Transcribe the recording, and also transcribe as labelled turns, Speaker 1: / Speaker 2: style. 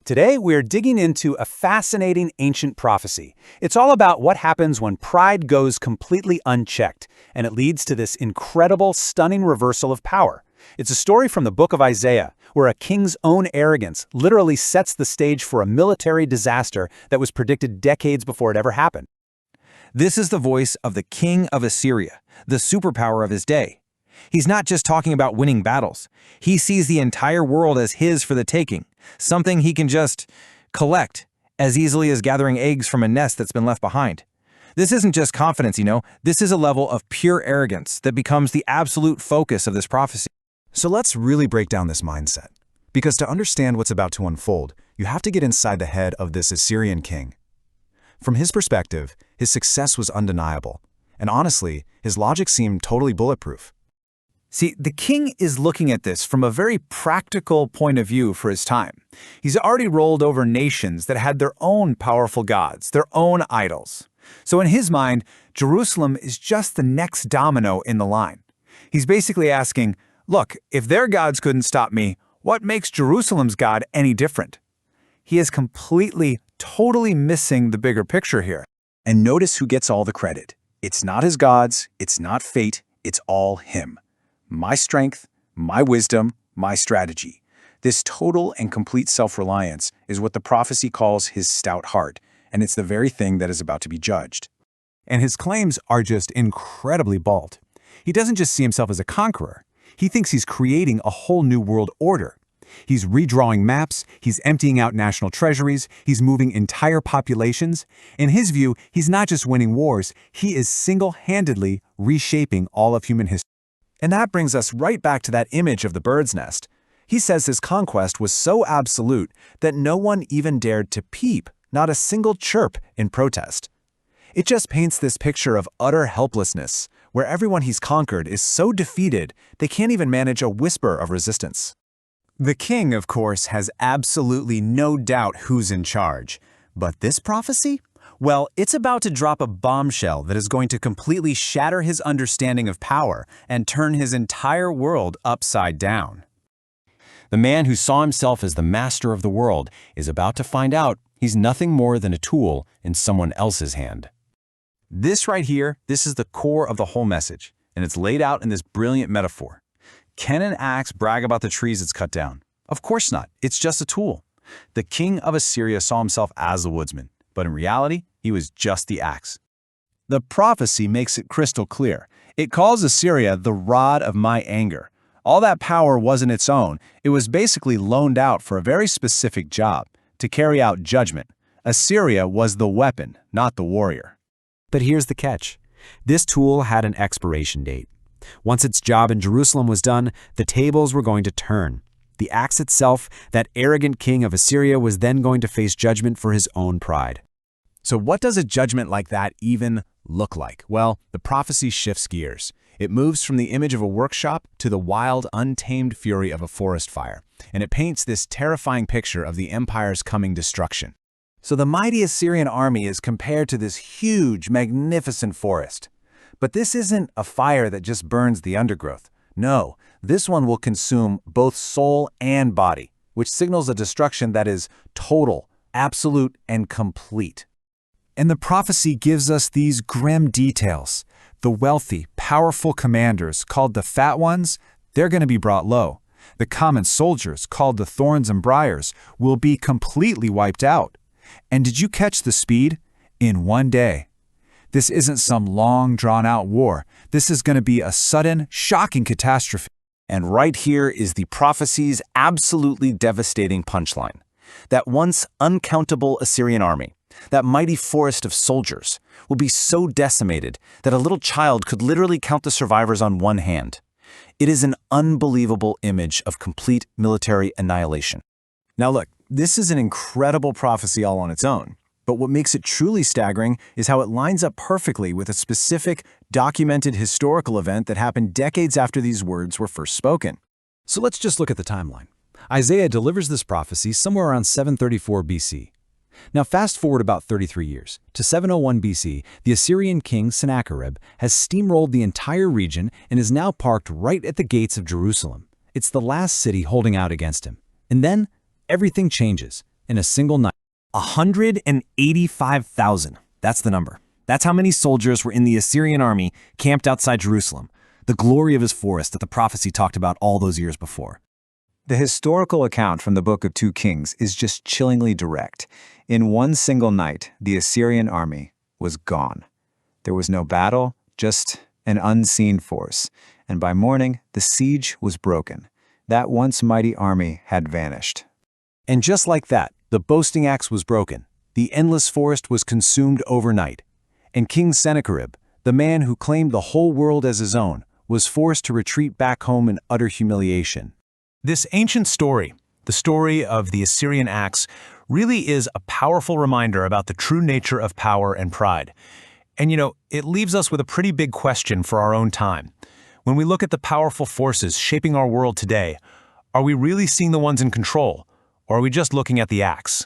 Speaker 1: Today, we're digging into a fascinating ancient prophecy. It's all about what happens when pride goes completely unchecked, and it leads to this incredible, stunning reversal of power. It's a story from the book of Isaiah, where a king's own arrogance literally sets the stage for a military disaster that was predicted decades before it ever happened.
Speaker 2: This is the voice of the king of Assyria, the superpower of his day. He's not just talking about winning battles. He sees the entire world as his for the taking, something he can just collect as easily as gathering eggs from a nest that's been left behind. This isn't just confidence, this is a level of pure arrogance that becomes the absolute focus of this prophecy.
Speaker 3: So let's really break down this mindset. Because to understand what's about to unfold, you have to get inside the head of this Assyrian king. From his perspective, his success was undeniable. And honestly, his logic seemed totally bulletproof.
Speaker 1: See, the king is looking at this from a very practical point of view for his time. He's already rolled over nations that had their own powerful gods, their own idols. So in his mind, Jerusalem is just the next domino in the line. He's basically asking, look, if their gods couldn't stop me, what makes Jerusalem's God any different? He is completely, totally missing the bigger picture here.
Speaker 3: And notice who gets all the credit. It's not his gods, it's not fate, it's all him. My strength, my wisdom, my strategy. This total and complete self-reliance is what the prophecy calls his stout heart, and it's the very thing that is about to be judged.
Speaker 4: And his claims are just incredibly bold. He doesn't just see himself as a conqueror. He thinks he's creating a whole new world order. He's redrawing maps, he's emptying out national treasuries, he's moving entire populations. In his view, he's not just winning wars, he is single-handedly reshaping all of human history.
Speaker 3: And that brings us right back to that image of the bird's nest. He says his conquest was so absolute that no one even dared to peep, not a single chirp, in protest. It just paints this picture of utter helplessness, where everyone he's conquered is so defeated they can't even manage a whisper of resistance.
Speaker 4: The king, of course, has absolutely no doubt who's in charge. But this prophecy? Well, it's about to drop a bombshell that is going to completely shatter his understanding of power and turn his entire world upside down.
Speaker 2: The man who saw himself as the master of the world is about to find out he's nothing more than a tool in someone else's hand.
Speaker 3: This right here, this is the core of the whole message, and it's laid out in this brilliant metaphor. Can an axe brag about the trees it's cut down? Of course not. It's just a tool. The king of Assyria saw himself as the woodsman, but in reality, he was just the axe. The prophecy makes it crystal clear. It calls Assyria the rod of my anger. All that power wasn't its own. It was basically loaned out for a very specific job, to carry out judgment. Assyria was the weapon, not the warrior.
Speaker 4: But here's the catch. This tool had an expiration date. Once its job in Jerusalem was done, the tables were going to turn. The axe itself, that arrogant king of Assyria, was then going to face judgment for his own pride.
Speaker 3: So what does a judgment like that even look like? Well, the prophecy shifts gears. It moves from the image of a workshop to the wild, untamed fury of a forest fire, and it paints this terrifying picture of the empire's coming destruction. So the mighty Assyrian army is compared to this huge, magnificent forest. But this isn't a fire that just burns the undergrowth. No, this one will consume both soul and body, which signals a destruction that is total, absolute, and complete.
Speaker 4: And the prophecy gives us these grim details. The wealthy, powerful commanders, called the Fat Ones, they're going to be brought low. The common soldiers, called the Thorns and Briars, will be completely wiped out. And did you catch the speed? In one day. This isn't some long, drawn-out war. This is going to be a sudden, shocking catastrophe.
Speaker 3: And right here is the prophecy's absolutely devastating punchline. That once uncountable Assyrian army, that mighty forest of soldiers, will be so decimated that a little child could literally count the survivors on one hand. It is an unbelievable image of complete military annihilation. Now look, this is an incredible prophecy all on its own, but what makes it truly staggering is how it lines up perfectly with a specific, documented historical event that happened decades after these words were first spoken.
Speaker 4: So let's just look at the timeline. Isaiah delivers this prophecy somewhere around 734 BC. Now fast forward about 33 years. To 701 BC, the Assyrian king Sennacherib has steamrolled the entire region and is now parked right at the gates of Jerusalem. It's the last city holding out against him. And then everything changes.
Speaker 3: in a single night.
Speaker 2: 185,000. That's the number. That's how many soldiers were in the Assyrian army camped outside Jerusalem, the glory of his forest that the prophecy talked about all those years before.
Speaker 1: The historical account from the Book of 2 Kings is just chillingly direct. In one single night, the Assyrian army was gone. There was no battle, just an unseen force, and by morning, the siege was broken. That once mighty army had vanished.
Speaker 2: And just like that, the boasting axe was broken. The endless forest was consumed overnight. And King Sennacherib, the man who claimed the whole world as his own, was forced to retreat back home in utter humiliation.
Speaker 5: This ancient story, the story of the Assyrian axe, really is a powerful reminder about the true nature of power and pride. And it leaves us with a pretty big question for our own time. When we look at the powerful forces shaping our world today, are we really seeing the ones in control, or are we just looking at the axe?